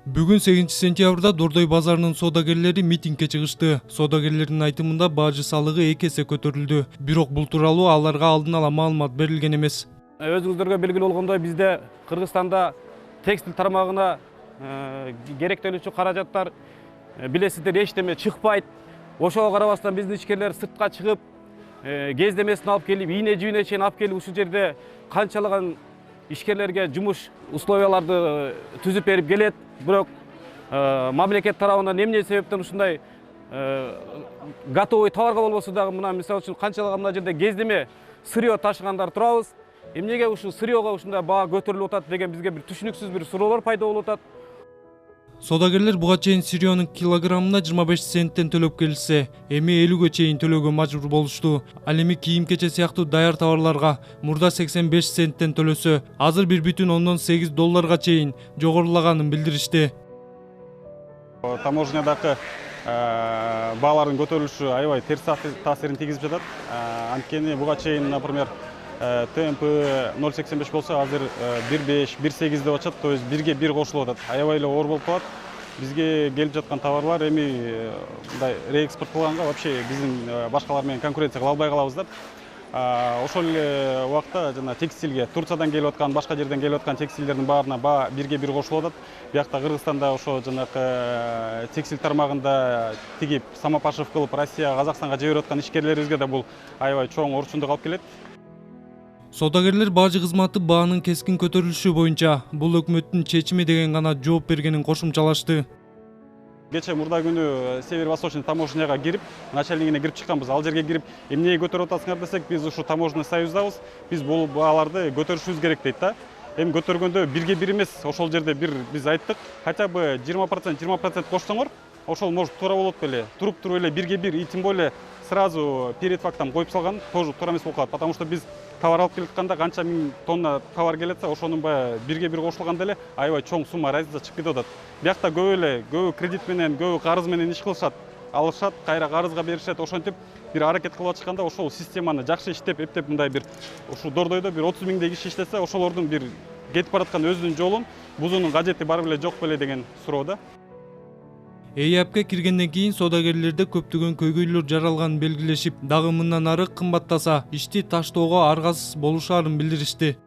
Бүгүн 8 сентябрда Дордой базарынын соодагерлери митингге чыгышты. Соодагерлердин айтымында бажы салыгы 2 эсе көтөрүлдү. Бирок бул тууралуу аларга алдын ала маалымат берилген эмес. Өзүңүздөргө белгилүү болгондой, бизде Кыргызстанда текстил тармагына керектелүүчү каражаттар билесиздер эчтеме чыкпайт. Ошого карабастан биздин ишкерлер сыртка чыгып, кездемесин алып келип, ийне жибине чейин алып келип, ушул жерде канчалаган ишкерлерге жумуш условияларды түзүп берип келет. Бирок мамлекет тарабынан эмне себептен ушундай готовый товарга болбосо дагы, мына мисалы үчүн канчалаган мына жерде кездеме сырье ташыгандар турабыз. Эмнеге ушул сырьега ушундай баа көтөрүлүп атат деген бизге бир түшүнүксүз бир суроолор пайда болуп атат. Соодагерлер буга чейин сырьенын килограммына 25 центтен төлөп келсе, эми 50ге чейин төлөөгө мажбур болушту. Ал эми кийим-кече сыяктуу даяр товарларга мурда 85 центтен төлөсө, азыр 1,8 долларга чейин жогорулаганын билдиришти. Таможнядагы баалардын көтөрүлүшү аябай терс таасирин тийгизип жатат. Анткени буга чейин, например, ТМП 0,85 болсо, азыр 1,5, 1,8 деп атышат, то есть 1ге 1 кошулуп атат. Аябай эле оор болуп калат. Бизге келип жаткан товарлар эми мындай реэкспорттолганга вообще биздин башкалар менен конкуренция кыла албай калабыз да. Ошол эле убакта жана текстилге Турциядан келип аткан, башка жерден келип аткан текстилдердин баарына баа 1ге 1 кошулуп атат. Биякта Кыргызстанда ошо жанакы текстил тармагында тигип, самопашив кылып Россияга, Казакстанга жиберип аткан ишкерлерибизге да бул аябай чоң орчундук алып келет. Соодагерлер бажы кызматы баанын кескин көтөрүлүшү боюнча бул өкмөттүн чечими деген гана жооп бергенин кошумчалашты. Кече мурда күнү Северо-Восточный таможняга кирип, начальнигине кирип чыкканбыз. Ал жерге кирип, эмнеге көтөрүп атасыңар десек, биз ушу таможенный союздабыз, биз бул бааларды көтөрүшүбүз керек дейт да. Эми көтөргөндө 1ге 1 эмес, ошол жерде биз айттык, хотя бы 20% кошсоңор, ошол может туура болот беле. Туруп эле 1ге 1, и тем более сразу перед фактом коюп салган тоже туура эмес болуп калат, потому что биз товар алып келатканда канча миң тонна товар келетсе, ошонун баягы 1ге 1 кошулганда эле аябай чоң сумма разница чыгып кетип атат. Биякта көбү кредит менен, көбү карыз менен иш кылышат, алышат, кайра карызга беришет. Ошентип бир аракет кылып атышканда, ошол системаны жакшы иштеп, эптеп мындай бир ушу Дордойдо бир 30 миңдей киши иштесе, ошолордун бир кетип бараткан өзүнүн жолун бузуунун кажети бар беле жок беле деген суроо да. ЭИАПке киргенден кийин соодагерлерде көптөгөн көйгөйлөр жаралганын белгилешип, дагы мындан ары кымбаттаса, ишти таштоого аргасыз болушаарын билдиришти.